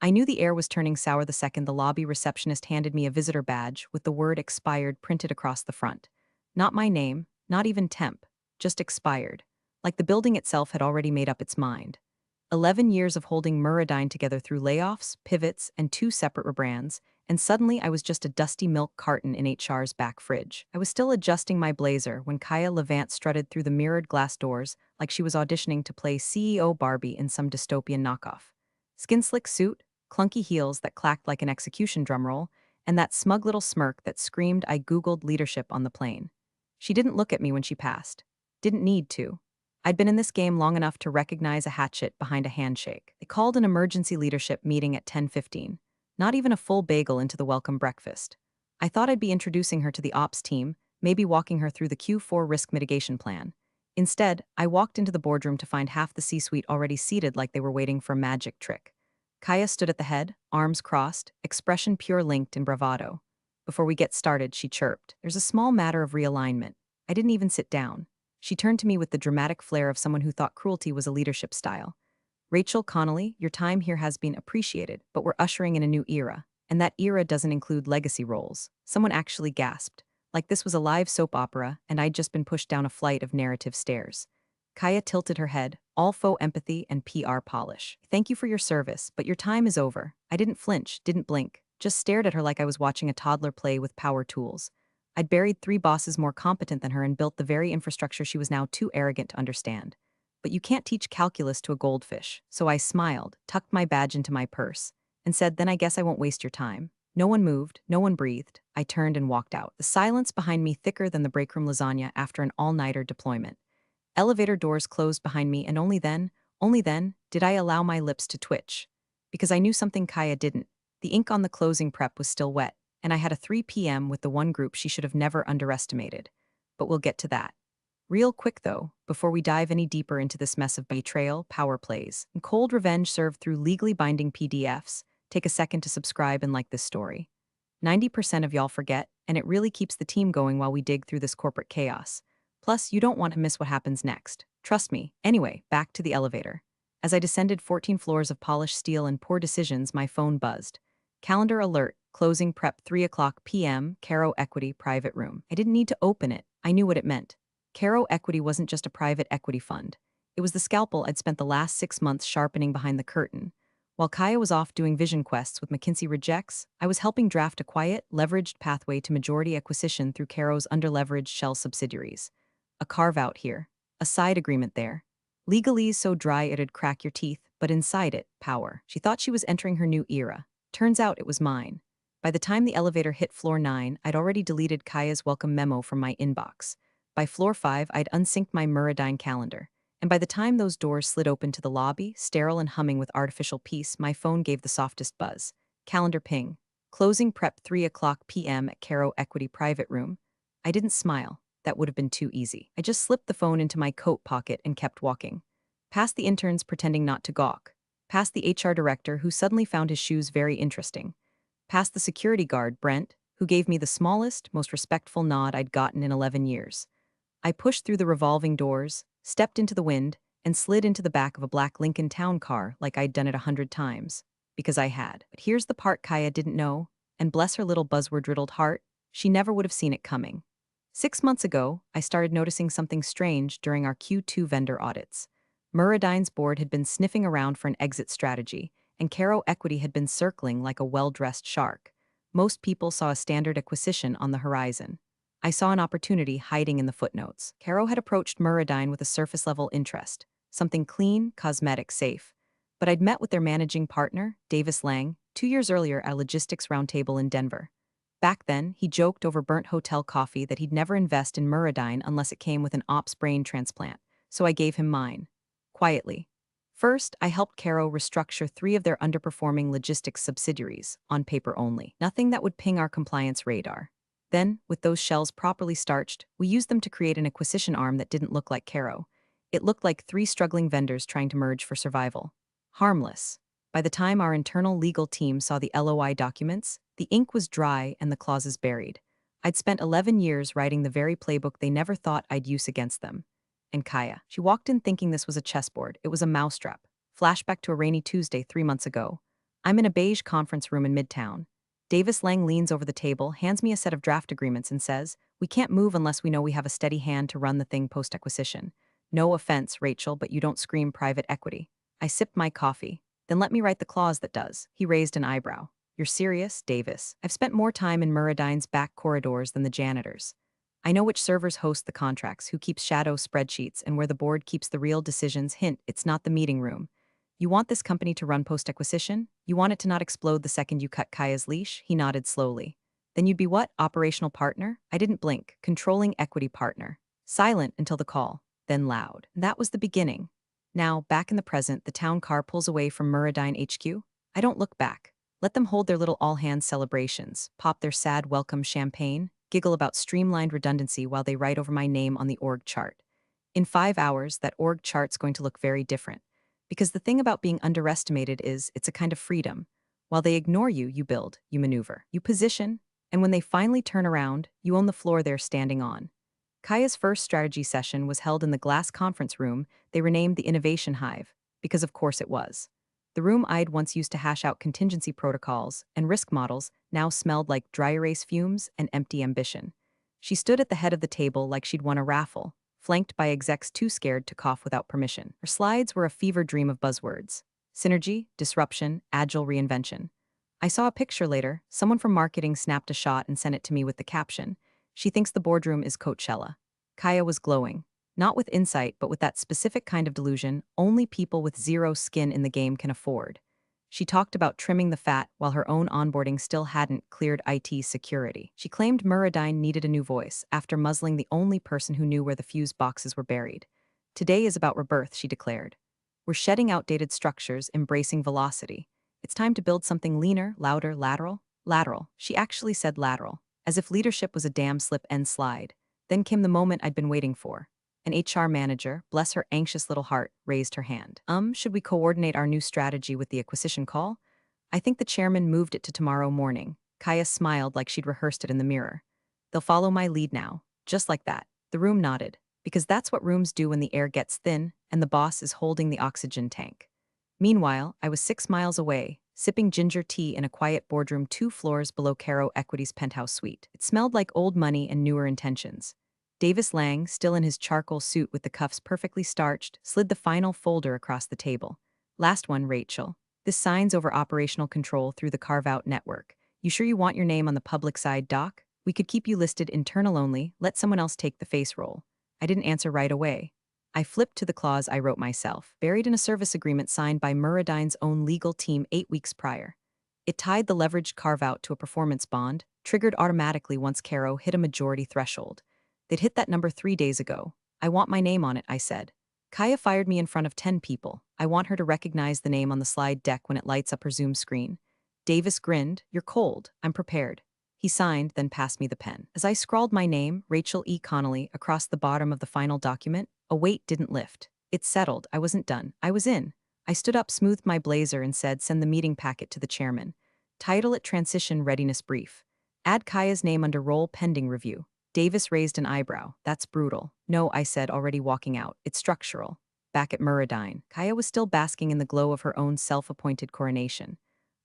I knew the air was turning sour the second the lobby receptionist handed me a visitor badge with the word expired printed across the front. Not my name, not even temp, just expired. Like the building itself had already made up its mind. 11 years of holding Muradyne together through layoffs, pivots, and two separate rebrands, and suddenly I was just a dusty milk carton in HR's back fridge. I was still adjusting my blazer when Kaya Levant strutted through the mirrored glass doors like she was auditioning to play CEO Barbie in some dystopian knockoff. Skin-slick suit, clunky heels that clacked like an execution drumroll, and that smug little smirk that screamed I Googled leadership on the plane. She didn't look at me when she passed. Didn't need to. I'd been in this game long enough to recognize a hatchet behind a handshake. They called an emergency leadership meeting at 10:15. Not even a full bagel into the welcome breakfast. I thought I'd be introducing her to the ops team, maybe walking her through the Q4 risk mitigation plan. Instead, I walked into the boardroom to find half the C-suite already seated like they were waiting for a magic trick. Kaya stood at the head, arms crossed, expression pure linked in bravado. Before we get started, she chirped. There's a small matter of realignment. I didn't even sit down. She turned to me with the dramatic flair of someone who thought cruelty was a leadership style. Rachel Connolly, your time here has been appreciated, but we're ushering in a new era. And that era doesn't include legacy roles. Someone actually gasped. Like this was a live soap opera, and I'd just been pushed down a flight of narrative stairs. Kaya tilted her head, all faux empathy and PR polish. Thank you for your service, but your time is over. I didn't flinch, didn't blink, just stared at her like I was watching a toddler play with power tools. I'd buried three bosses more competent than her and built the very infrastructure she was now too arrogant to understand. But you can't teach calculus to a goldfish, so I smiled, tucked my badge into my purse, and said, then I guess I won't waste your time. No one moved, no one breathed. I turned and walked out, the silence behind me thicker than the breakroom lasagna after an all-nighter deployment. Elevator doors closed behind me, and only then, did I allow my lips to twitch. Because I knew something Kaya didn't. The ink on the closing prep was still wet, and I had a 3 p.m. with the one group she should have never underestimated. But we'll get to that. Real quick, though, before we dive any deeper into this mess of betrayal, power plays, and cold revenge served through legally binding PDFs, take a second to subscribe and like this story. 90% of y'all forget, and it really keeps the team going while we dig through this corporate chaos. Plus, you don't want to miss what happens next. Trust me. Anyway, back to the elevator. As I descended 14 floors of polished steel and poor decisions, my phone buzzed. Calendar alert, closing prep 3 o'clock p.m., Caro Equity private room. I didn't need to open it. I knew what it meant. Caro Equity wasn't just a private equity fund. It was the scalpel I'd spent the last 6 months sharpening behind the curtain. While Kaya was off doing vision quests with McKinsey Rejects, I was helping draft a quiet, leveraged pathway to majority acquisition through Caro's underleveraged shell subsidiaries. A carve-out here, a side agreement there. Legalese so dry it'd crack your teeth, but inside it, power. She thought she was entering her new era. Turns out it was mine. By the time the elevator hit floor 9, I'd already deleted Kaya's welcome memo from my inbox. By floor 5, I'd unsynced my Muradyne calendar. And by the time those doors slid open to the lobby, sterile and humming with artificial peace, my phone gave the softest buzz. Calendar ping. Closing prep 3 o'clock p.m. at Caro Equity private room. I didn't smile. That would have been too easy. I just slipped the phone into my coat pocket and kept walking. Past the interns pretending not to gawk. Past the HR director who suddenly found his shoes very interesting. Past the security guard, Brent, who gave me the smallest, most respectful nod I'd gotten in 11 years. I pushed through the revolving doors, stepped into the wind, and slid into the back of a black Lincoln Town car like I'd done it 100 times. Because I had. But here's the part Kaya didn't know, and bless her little buzzword-riddled heart, she never would have seen it coming. 6 months ago, I started noticing something strange during our Q2 vendor audits. Muradyne's board had been sniffing around for an exit strategy, and Caro Equity had been circling like a well-dressed shark. Most people saw a standard acquisition on the horizon. I saw an opportunity hiding in the footnotes. Caro had approached Muradyne with a surface-level interest, something clean, cosmetic, safe. But I'd met with their managing partner, Davis Lang, 2 years earlier at a logistics roundtable in Denver. Back then, he joked over burnt hotel coffee that he'd never invest in Muradyne unless it came with an ops brain transplant, so I gave him mine. Quietly. First, I helped Caro restructure 3 of their underperforming logistics subsidiaries, on paper only. Nothing that would ping our compliance radar. Then, with those shells properly starched, we used them to create an acquisition arm that didn't look like Caro. It looked like 3 struggling vendors trying to merge for survival. Harmless. By the time our internal legal team saw the LOI documents, the ink was dry and the clauses buried. I'd spent 11 years writing the very playbook they never thought I'd use against them. And Kaya. She walked in thinking this was a chessboard. It was a mousetrap. Flashback to a rainy Tuesday 3 months ago. I'm in a beige conference room in Midtown. Davis Lang leans over the table, hands me a set of draft agreements, and says, "We can't move unless we know we have a steady hand to run the thing post-acquisition. No offense, Rachel, but you don't scream private equity." I sipped my coffee. "Then let me write the clause that does." He raised an eyebrow. "You're serious, Davis? I've spent more time in Muradine's back corridors than the janitors. I know which servers host the contracts, who keeps shadow spreadsheets, and where the board keeps the real decisions. Hint, it's not the meeting room. You want this company to run post-acquisition? You want it to not explode the second you cut Kaya's leash?" He nodded slowly. "Then you'd be what? Operational partner?" I didn't blink. "Controlling equity partner." Silent until the call, then loud. That was the beginning. Now, back in the present, the town car pulls away from Muradine HQ. I don't look back. Let them hold their little all-hands celebrations, pop their sad welcome champagne, giggle about streamlined redundancy while they write over my name on the org chart. In 5 hours, that org chart's going to look very different. Because the thing about being underestimated is it's a kind of freedom. While they ignore you, you build, you maneuver, you position, and when they finally turn around, you own the floor they're standing on. Kaya's first strategy session was held in the glass conference room they renamed the Innovation Hive, because of course it was. The room I'd once used to hash out contingency protocols and risk models now smelled like dry erase fumes and empty ambition. She stood at the head of the table like she'd won a raffle, flanked by execs too scared to cough without permission. Her slides were a fever dream of buzzwords: synergy, disruption, agile reinvention. I saw a picture later. Someone from marketing snapped a shot and sent it to me with the caption, "She thinks the boardroom is Coachella." Kaya was glowing. Not with insight, but with that specific kind of delusion only people with zero skin in the game can afford. She talked about trimming the fat while her own onboarding still hadn't cleared IT security. She claimed Muradine needed a new voice after muzzling the only person who knew where the fuse boxes were buried. "Today is about rebirth," she declared. "We're shedding outdated structures, embracing velocity. It's time to build something leaner, louder, lateral." Lateral. She actually said lateral, as if leadership was a damn slip and slide. Then came the moment I'd been waiting for. An HR manager, bless her anxious little heart, raised her hand. Should we coordinate our new strategy with the acquisition call?" I think the chairman moved it to tomorrow morning. Kaya smiled like she'd rehearsed it in the mirror. "They'll follow my lead now." Just like that. The room nodded. Because that's what rooms do when the air gets thin and the boss is holding the oxygen tank. Meanwhile, I was 6 miles away, sipping ginger tea in a quiet boardroom 2 floors below Caro Equity's penthouse suite. It smelled like old money and newer intentions. Davis Lang, still in his charcoal suit with the cuffs perfectly starched, slid the final folder across the table. "Last one, Rachel. This signs over operational control through the carve-out network. You sure you want your name on the public side, Doc? We could keep you listed internal only, let someone else take the face role." I didn't answer right away. I flipped to the clause I wrote myself, buried in a service agreement signed by Muradine's own legal team 8 weeks prior. It tied the leveraged carve-out to a performance bond, triggered automatically once Caro hit a majority threshold. They'd hit that number 3 days ago. "I want my name on it," I said. "Kaya fired me in front of 10 people. I want her to recognize the name on the slide deck when it lights up her Zoom screen." Davis grinned. "You're cold. I'm prepared." He signed, then passed me the pen. As I scrawled my name, Rachel E. Connolly, across the bottom of the final document, a weight didn't lift. It settled. I wasn't done. I was in. I stood up, smoothed my blazer, and said, "Send the meeting packet to the chairman. Title it Transition Readiness Brief. Add Kaya's name under role pending review." Davis raised an eyebrow. "That's brutal." "No," I said, already walking out. "It's structural." Back at Muradine, Kaya was still basking in the glow of her own self-appointed coronation.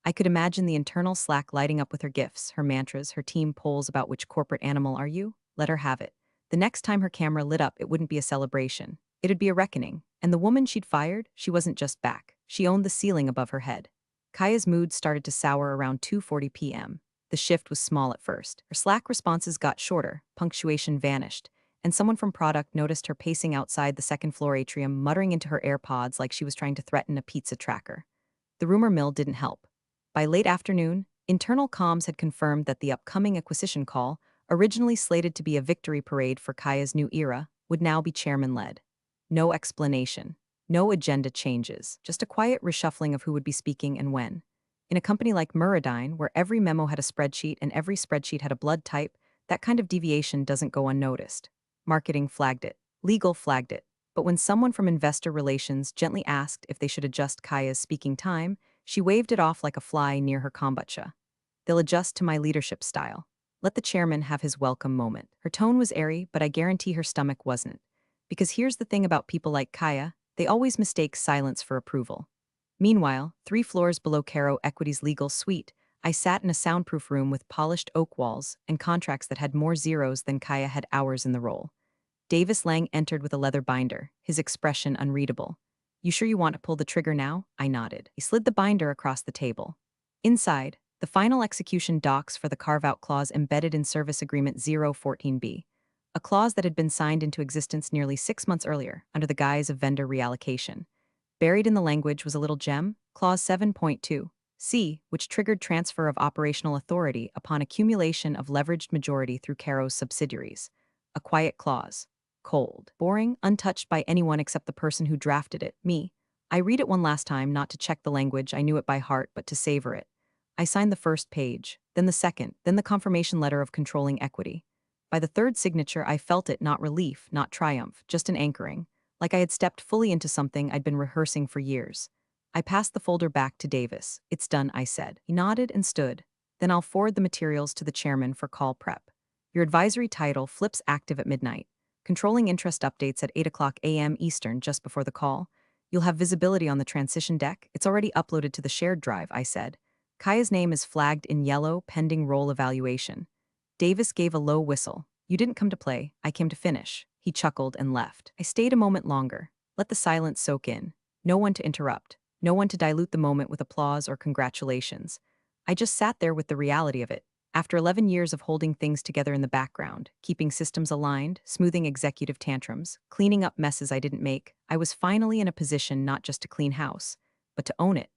I could imagine the internal Slack lighting up with her gifts, her mantras, her team polls about which corporate animal are you? Let her have it. The next time her camera lit up, it wouldn't be a celebration. It'd be a reckoning. And the woman she'd fired, she wasn't just back. She owned the ceiling above her head. Kaya's mood started to sour around 2:40 p.m. The shift was small at first. Her Slack responses got shorter, punctuation vanished, and someone from product noticed her pacing outside the second-floor atrium, muttering into her AirPods like she was trying to threaten a pizza tracker. The rumor mill didn't help. By late afternoon, internal comms had confirmed that the upcoming acquisition call, originally slated to be a victory parade for Kaya's new era, would now be chairman-led. No explanation. No agenda changes. Just a quiet reshuffling of who would be speaking and when. In a company like Muradine, where every memo had a spreadsheet and every spreadsheet had a blood type, that kind of deviation doesn't go unnoticed. Marketing flagged it. Legal flagged it. But when someone from investor relations gently asked if they should adjust Kaya's speaking time, she waved it off like a fly near her kombucha. "They'll adjust to my leadership style. Let the chairman have his welcome moment." Her tone was airy, but I guarantee her stomach wasn't. Because here's the thing about people like Kaya, they always mistake silence for approval. Meanwhile, 3 floors below Caro Equity's legal suite, I sat in a soundproof room with polished oak walls and contracts that had more zeros than Kaya had hours in the role. Davis Lang entered with a leather binder, his expression unreadable. "You sure you want to pull the trigger now?" I nodded. He slid the binder across the table. Inside, the final execution docs for the carve-out clause embedded in Service Agreement 014B, a clause that had been signed into existence nearly 6 months earlier under the guise of vendor reallocation. Buried in the language was a little gem, Clause 7.2. C, which triggered transfer of operational authority upon accumulation of leveraged majority through Caro's subsidiaries. A quiet clause. Cold. Boring, untouched by anyone except the person who drafted it, me. I read it one last time, not to check the language, I knew it by heart, but to savor it. I signed the first page, then the second, then the confirmation letter of controlling equity. By the third signature, I felt it not relief, not triumph, just an anchoring, like I had stepped fully into something I'd been rehearsing for years. I passed the folder back to Davis. "It's done," I said. He nodded and stood. "Then I'll forward the materials to the chairman for call prep. Your advisory title flips active at midnight. Controlling interest updates at 8 o'clock a.m. Eastern just before the call. You'll have visibility on the transition deck. It's already uploaded to the shared drive," I said. "Kaya's name is flagged in yellow, pending role evaluation." Davis gave a low whistle. "You didn't come to play, I came to finish." He chuckled and left. I stayed a moment longer. Let the silence soak in. No one to interrupt. No one to dilute the moment with applause or congratulations. I just sat there with the reality of it. After 11 years of holding things together in the background, keeping systems aligned, smoothing executive tantrums, cleaning up messes I didn't make, I was finally in a position not just to clean house, but to own it.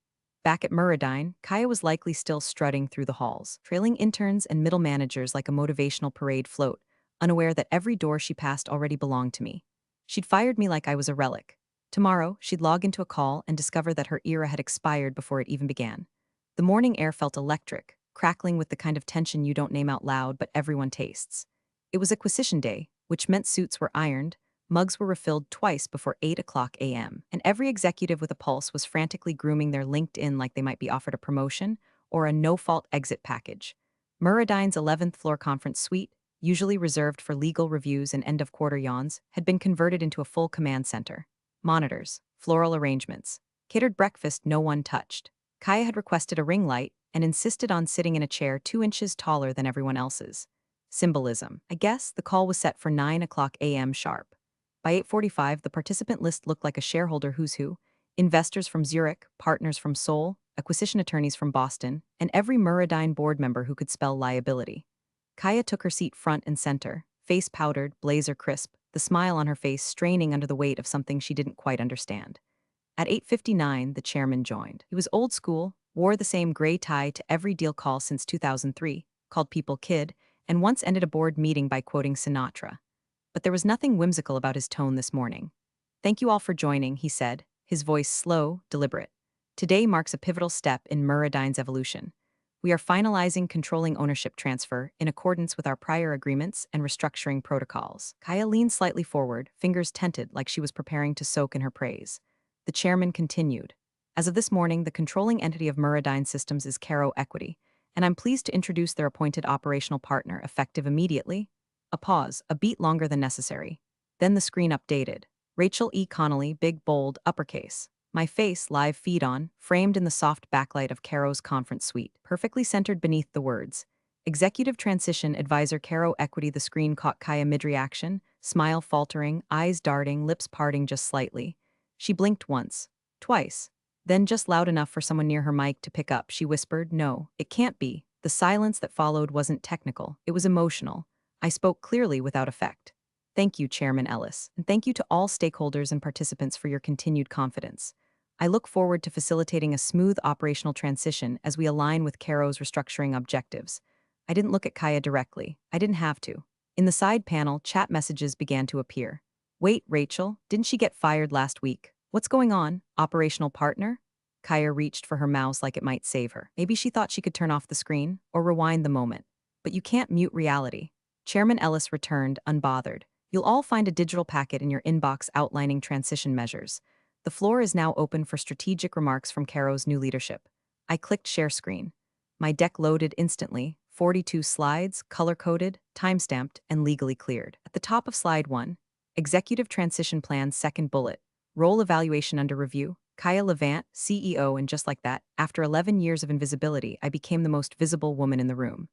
Back at Murradine, Kaya was likely still strutting through the halls, trailing interns and middle managers like a motivational parade float, unaware that every door she passed already belonged to me. She'd fired me like I was a relic. Tomorrow, she'd log into a call and discover that her era had expired before it even began. The morning air felt electric, crackling with the kind of tension you don't name out loud but everyone tastes. It was acquisition day, which meant suits were ironed, mugs were refilled twice before 8 o'clock a.m., and every executive with a pulse was frantically grooming their LinkedIn like they might be offered a promotion or a no-fault exit package. Murradine's 11th floor conference suite, usually reserved for legal reviews and end-of-quarter yawns, had been converted into a full command center. Monitors, floral arrangements, catered breakfast no one touched. Kaya had requested a ring light and insisted on sitting in a chair 2 inches taller than everyone else's. Symbolism. I guess the call was set for 9 o'clock a.m. sharp. By 8:45, the participant list looked like a shareholder who's who. Investors from Zurich, partners from Seoul, acquisition attorneys from Boston, and every Murradine board member who could spell liability. Kaya took her seat front and center, face powdered, blazer crisp, the smile on her face straining under the weight of something she didn't quite understand. At 8:59, the chairman joined. He was old school, wore the same gray tie to every deal call since 2003, called people kid, and once ended a board meeting by quoting Sinatra. But there was nothing whimsical about his tone this morning. "Thank you all for joining," he said, his voice slow, deliberate. "Today marks a pivotal step in Murradine's evolution. We are finalizing controlling ownership transfer in accordance with our prior agreements and restructuring protocols." Kaya leaned slightly forward, fingers tented like she was preparing to soak in her praise. The chairman continued. "As of this morning, the controlling entity of Murradine Systems is Caro Equity, and I'm pleased to introduce their appointed operational partner effective immediately." A pause, a beat longer than necessary. Then the screen updated. Rachel E. Connolly, big, bold, uppercase. My face, live feed on, framed in the soft backlight of Caro's conference suite, perfectly centered beneath the words. Executive Transition Advisor Caro Equity. The screen caught Kaya mid-reaction, smile faltering, eyes darting, lips parting just slightly. She blinked once, twice, then just loud enough for someone near her mic to pick up. She whispered, "No, it can't be." The silence that followed wasn't technical, it was emotional. I spoke clearly without effect. "Thank you, Chairman Ellis, and thank you to all stakeholders and participants for your continued confidence. I look forward to facilitating a smooth operational transition as we align with Caro's restructuring objectives." I didn't look at Kaya directly. I didn't have to. In the side panel, chat messages began to appear. "Wait, Rachel, didn't she get fired last week? What's going on? Operational partner?" Kaya reached for her mouse like it might save her. Maybe she thought she could turn off the screen or rewind the moment. But you can't mute reality. Chairman Ellis returned, unbothered. "You'll all find a digital packet in your inbox outlining transition measures. The floor is now open for strategic remarks from Caro's new leadership." I clicked share screen. My deck loaded instantly, 42 slides, color-coded, time-stamped, and legally cleared. At the top of slide 1, Executive Transition Plan's second bullet, role evaluation under review. Kaya Levant, CEO, and just like that, after 11 years of invisibility, I became the most visible woman in the room.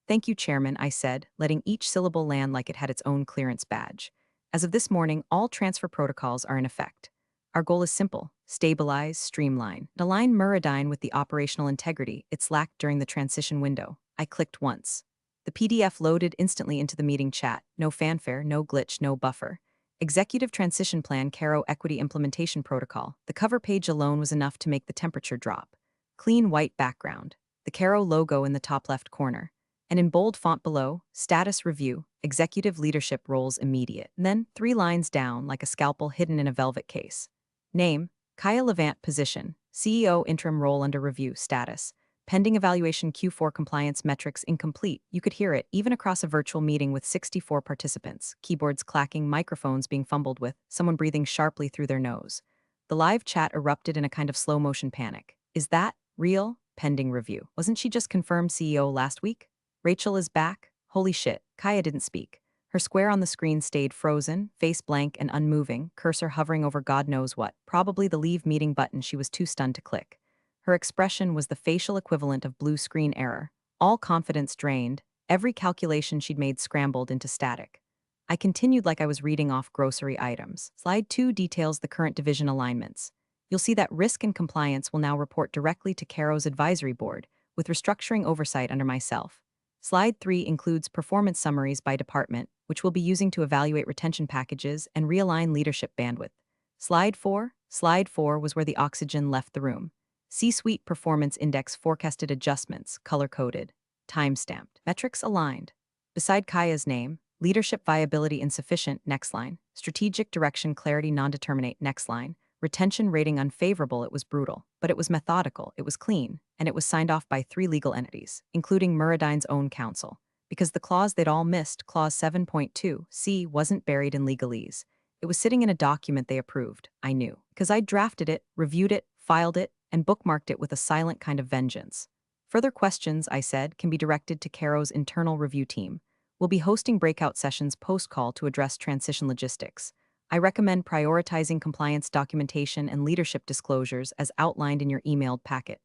Thank you, Chairman, I said, letting each syllable land like it had its own clearance badge. As of this morning, all transfer protocols are in effect. Our goal is simple: stabilize, streamline, and align Muradyne with the operational integrity it's lacked during the transition window. I clicked once. The PDF loaded instantly into the meeting chat. No fanfare, no glitch, no buffer. Executive Transition Plan Caro Equity Implementation Protocol. The cover page alone was enough to make the temperature drop. Clean white background. The Caro logo in the top left corner. And in bold font below, status review, executive leadership roles immediate. And then 3 lines down, like a scalpel hidden in a velvet case. Name, Kaya Levant. Position, CEO interim role under review. Status, pending evaluation. Q4 compliance metrics incomplete. You could hear it, even across a virtual meeting with 64 participants, keyboards clacking, microphones being fumbled with, someone breathing sharply through their nose. The live chat erupted in a kind of slow-motion panic. Is that real? Pending review. Wasn't she just confirmed CEO last week? Rachel is back? Holy shit, Kaya didn't speak. Her square on the screen stayed frozen, face blank and unmoving, cursor hovering over God knows what, probably the leave meeting button she was too stunned to click. Her expression was the facial equivalent of blue screen error, all confidence drained, every calculation she'd made scrambled into static. I continued like I was reading off grocery items. Slide 2 details the current division alignments. You'll see that risk and compliance will now report directly to Caro's advisory board, with restructuring oversight under myself. Slide 3 includes performance summaries by department, which we'll be using to evaluate retention packages and realign leadership bandwidth. Slide 4? Slide 4 was where the oxygen left the room. C-suite performance index forecasted adjustments, color-coded, time-stamped, metrics aligned. Beside Kaya's name, leadership viability insufficient, next line. Strategic direction clarity non-determinate, next line. Retention rating unfavorable. It was brutal, but it was methodical, it was clean, and it was signed off by 3 legal entities, including Muradyne's own counsel. Because the clause they'd all missed, clause 7.2c, wasn't buried in legalese. It was sitting in a document they approved. I knew, because I'd drafted it, reviewed it, filed it, and bookmarked it with a silent kind of vengeance. Further questions, I said, can be directed to Caro's internal review team. We'll be hosting breakout sessions post-call to address transition logistics. I recommend prioritizing compliance documentation and leadership disclosures as outlined in your emailed packet.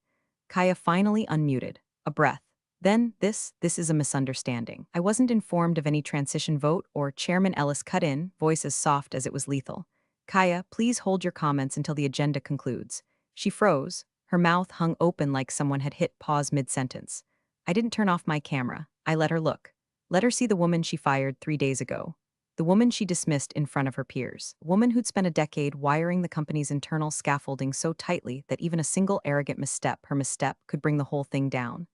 Kaya finally unmuted. A breath. Then, this is a misunderstanding. I wasn't informed of any transition vote, or Chairman Ellis cut in, voice as soft as it was lethal. Kaya, please hold your comments until the agenda concludes. She froze. Her mouth hung open like someone had hit pause mid-sentence. I didn't turn off my camera. I let her look. Let her see the woman she fired 3 days ago. The woman she dismissed in front of her peers. A woman who'd spent a decade wiring the company's internal scaffolding so tightly that even a single arrogant misstep, her misstep, could bring the whole thing down.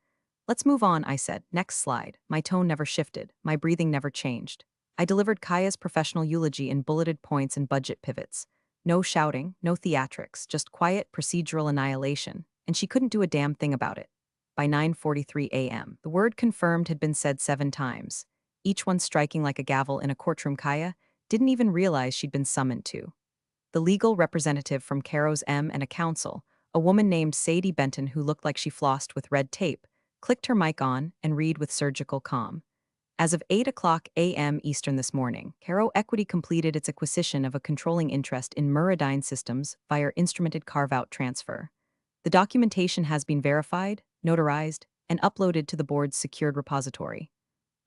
Let's move on, I said. Next slide. My tone never shifted. My breathing never changed. I delivered Kaya's professional eulogy in bulleted points and budget pivots. No shouting, no theatrics, just quiet procedural annihilation, and she couldn't do a damn thing about it. By 9:43 a.m., the word confirmed had been said 7 times, each one striking like a gavel in a courtroom. Kaya didn't even realize she'd been summoned to. The legal representative from Caro's M and a counsel, a woman named Sadie Benton who looked like she flossed with red tape, clicked her mic on and read with surgical calm. As of 8 a.m. Eastern this morning, Caro Equity completed its acquisition of a controlling interest in Muradyne Systems via instrumented carve-out transfer. The documentation has been verified, notarized, and uploaded to the board's secured repository.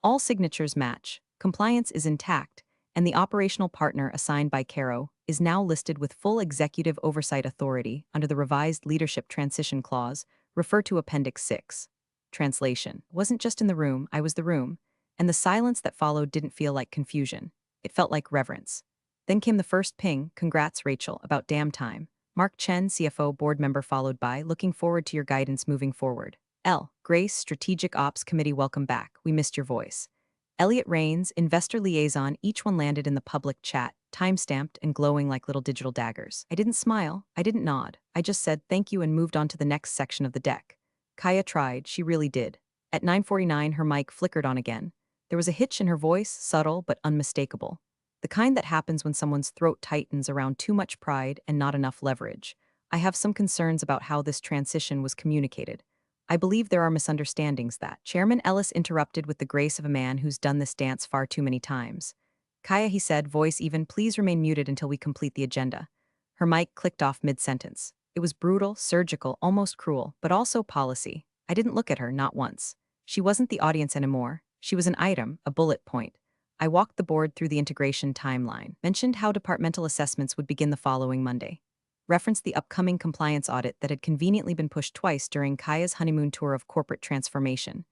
All signatures match, compliance is intact, and the operational partner assigned by Caro is now listed with full executive oversight authority under the revised Leadership Transition Clause, referred to Appendix 6. Translation: wasn't just in the room, I was the room, and the silence that followed didn't feel like confusion. It felt like reverence. Then came the first ping, congrats Rachel, about damn time. Mark Chen, CFO board member, followed by, looking forward to your guidance moving forward. L. Grace, Strategic Ops Committee, welcome back, we missed your voice. Elliot Rains, Investor Liaison, each one landed in the public chat, time-stamped and glowing like little digital daggers. I didn't smile, I didn't nod, I just said thank you and moved on to the next section of the deck. Kaya tried, she really did. At 9:49 her mic flickered on again. There was a hitch in her voice, subtle but unmistakable. The kind that happens when someone's throat tightens around too much pride and not enough leverage. I have some concerns about how this transition was communicated. I believe there are misunderstandings that Chairman Ellis interrupted with the grace of a man who's done this dance far too many times. Kaya, he said, voice even, please remain muted until we complete the agenda. Her mic clicked off mid-sentence. It was brutal, surgical, almost cruel, but also policy. I didn't look at her, not once. She wasn't the audience anymore. She was an item, a bullet point. I walked the board through the integration timeline, mentioned how departmental assessments would begin the following Monday, referenced the upcoming compliance audit that had conveniently been pushed twice during Kaya's honeymoon tour of corporate transformation.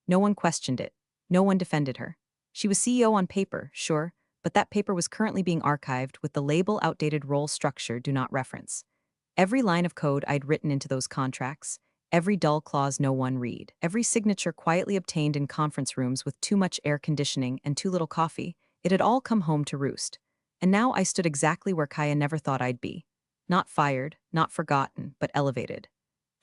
No one questioned it. No one defended her. She was CEO on paper, sure, but that paper was currently being archived with the label outdated role structure do not reference. Every line of code I'd written into those contracts, every dull clause no one read, every signature quietly obtained in conference rooms with too much air conditioning and too little coffee, it had all come home to roost. And now I stood exactly where Kaya never thought I'd be. Not fired, not forgotten, but elevated.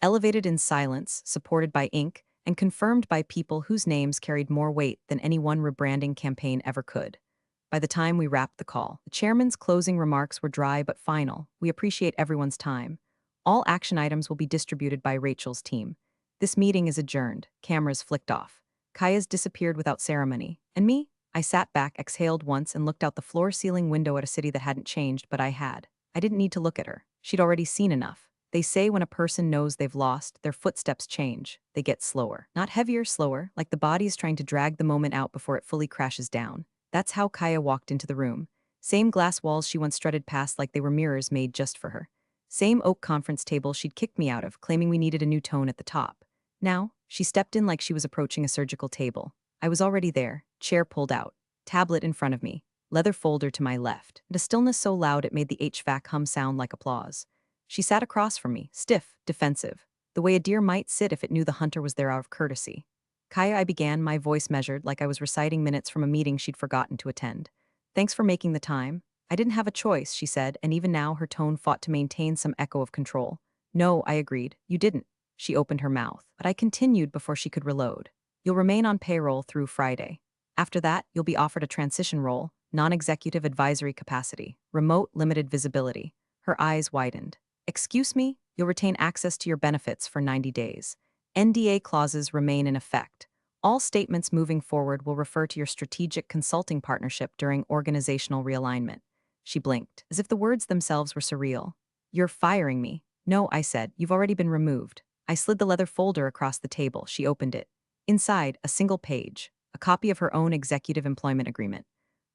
Elevated in silence, supported by ink, and confirmed by people whose names carried more weight than any one rebranding campaign ever could. By the time we wrapped the call, the chairman's closing remarks were dry but final. We appreciate everyone's time. All action items will be distributed by Rachel's team. This meeting is adjourned, cameras flicked off. Kaya's disappeared without ceremony. And me? I sat back, exhaled once, and looked out the floor-ceiling window at a city that hadn't changed, but I had. I didn't need to look at her. She'd already seen enough. They say when a person knows they've lost, their footsteps change. They get slower. Not heavier, slower, like the body is trying to drag the moment out before it fully crashes down. That's how Kaya walked into the room. Same glass walls she once strutted past like they were mirrors made just for her. Same oak conference table she'd kicked me out of, claiming we needed a new tone at the top. Now, she stepped in like she was approaching a surgical table. I was already there, chair pulled out, tablet in front of me, leather folder to my left, and a stillness so loud it made the HVAC hum sound like applause. She sat across from me, stiff, defensive, the way a deer might sit if it knew the hunter was there out of courtesy. Kaya, I began, my voice measured like I was reciting minutes from a meeting she'd forgotten to attend. Thanks for making the time. I didn't have a choice, she said, and even now her tone fought to maintain some echo of control. No, I agreed. You didn't. She opened her mouth, but I continued before she could reload. You'll remain on payroll through Friday. After that, you'll be offered a transition role, non-executive advisory capacity, remote limited visibility. Her eyes widened. Excuse me? You'll retain access to your benefits for 90 days. NDA clauses remain in effect. All statements moving forward will refer to your strategic consulting partnership during organizational realignment. She blinked, as if the words themselves were surreal. You're firing me. No, I said, you've already been removed. I slid the leather folder across the table. She opened it. Inside, a single page, a copy of her own executive employment agreement.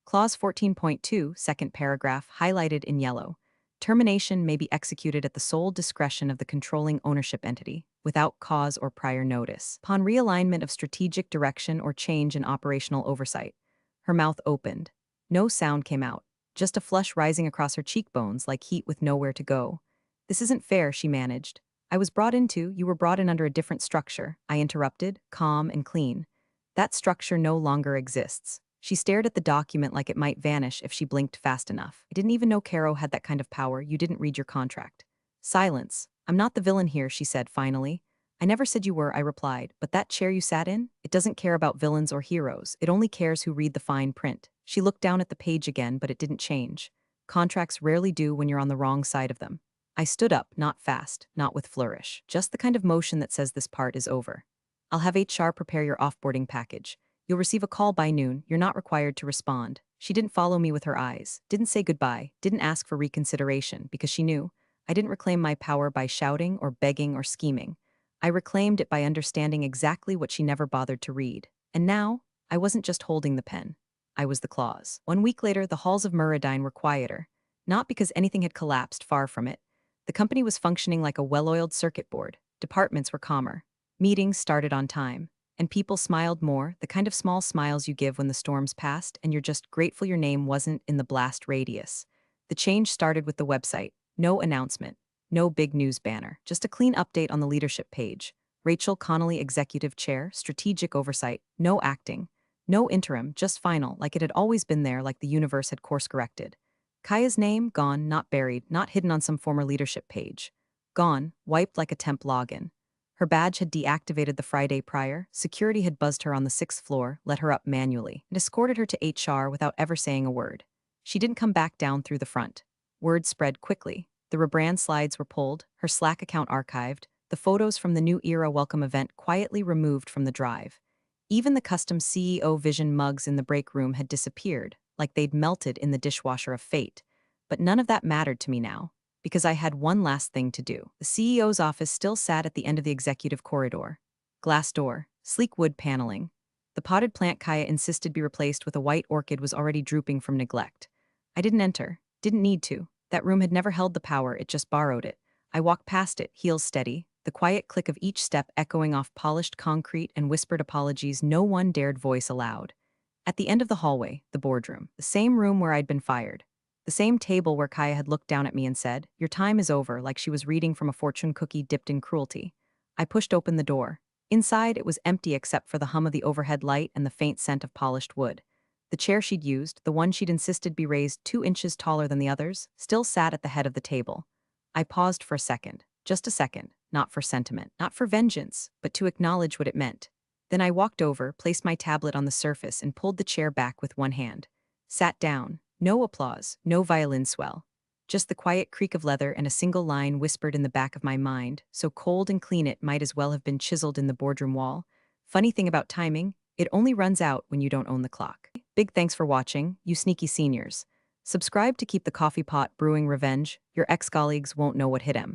Clause 14.2, second paragraph, highlighted in yellow. Termination may be executed at the sole discretion of the controlling ownership entity, without cause or prior notice, upon realignment of strategic direction or change in operational oversight. Her mouth opened. No sound came out, just a flush rising across her cheekbones like heat with nowhere to go. This isn't fair, she managed. You were brought in under a different structure, I interrupted, calm and clean. That structure no longer exists. She stared at the document like it might vanish if she blinked fast enough. I didn't even know Caro had that kind of power. You didn't read your contract. Silence. I'm not the villain here, she said finally. I never said you were, I replied, but that chair you sat in? It doesn't care about villains or heroes. It only cares who read the fine print. She looked down at the page again, but it didn't change. Contracts rarely do when you're on the wrong side of them. I stood up, not fast, not with flourish, just the kind of motion that says this part is over. I'll have HR prepare your offboarding package. You'll receive a call by noon. You're not required to respond. She didn't follow me with her eyes, didn't say goodbye, didn't ask for reconsideration, because she knew I didn't reclaim my power by shouting or begging or scheming. I reclaimed it by understanding exactly what she never bothered to read. And now, I wasn't just holding the pen. I was the clause. 1 week later, the halls of Murradine were quieter. Not because anything had collapsed, far from it. The company was functioning like a well-oiled circuit board. Departments were calmer. Meetings started on time. And people smiled more, the kind of small smiles you give when the storm's passed and you're just grateful your name wasn't in the blast radius. The change started with the website. No announcement. No big news banner. Just a clean update on the leadership page. Rachel Connolly, Executive Chair, Strategic Oversight. No acting. No interim, just final, like it had always been there, like the universe had course-corrected. Kaya's name, gone, not buried, not hidden on some former leadership page. Gone, wiped like a temp login. Her badge had deactivated the Friday prior, security had buzzed her on the 6th floor, let her up manually, and escorted her to HR without ever saying a word. She didn't come back down through the front. Word spread quickly. The rebrand slides were pulled, her Slack account archived, the photos from the New Era welcome event quietly removed from the drive. Even the custom CEO Vision mugs in the break room had disappeared, like they'd melted in the dishwasher of fate. But none of that mattered to me now. because I had one last thing to do. The CEO's office still sat at the end of the executive corridor. Glass door, sleek wood paneling. The potted plant Kaya insisted be replaced with a white orchid was already drooping from neglect. I didn't enter, didn't need to. That room had never held the power, it just borrowed it. I walked past it, heels steady, the quiet click of each step echoing off polished concrete and whispered apologies no one dared voice aloud. At the end of the hallway, the boardroom, the same room where I'd been fired. The same table where Kaya had looked down at me and said, "Your time is over," like she was reading from a fortune cookie dipped in cruelty. I pushed open the door. Inside, it was empty except for the hum of the overhead light and the faint scent of polished wood. The chair she'd used, the one she'd insisted be raised 2 inches taller than the others, still sat at the head of the table. I paused for a second, just a second, not for sentiment, not for vengeance, but to acknowledge what it meant. Then I walked over, placed my tablet on the surface, and pulled the chair back with one hand. Sat down. No applause, no violin swell. Just the quiet creak of leather and a single line whispered in the back of my mind, so cold and clean it might as well have been chiseled in the boardroom wall. Funny thing about timing, it only runs out when you don't own the clock. Big thanks for watching, you sneaky seniors. Subscribe to keep the coffee pot brewing revenge. Your ex-colleagues won't know what hit 'em.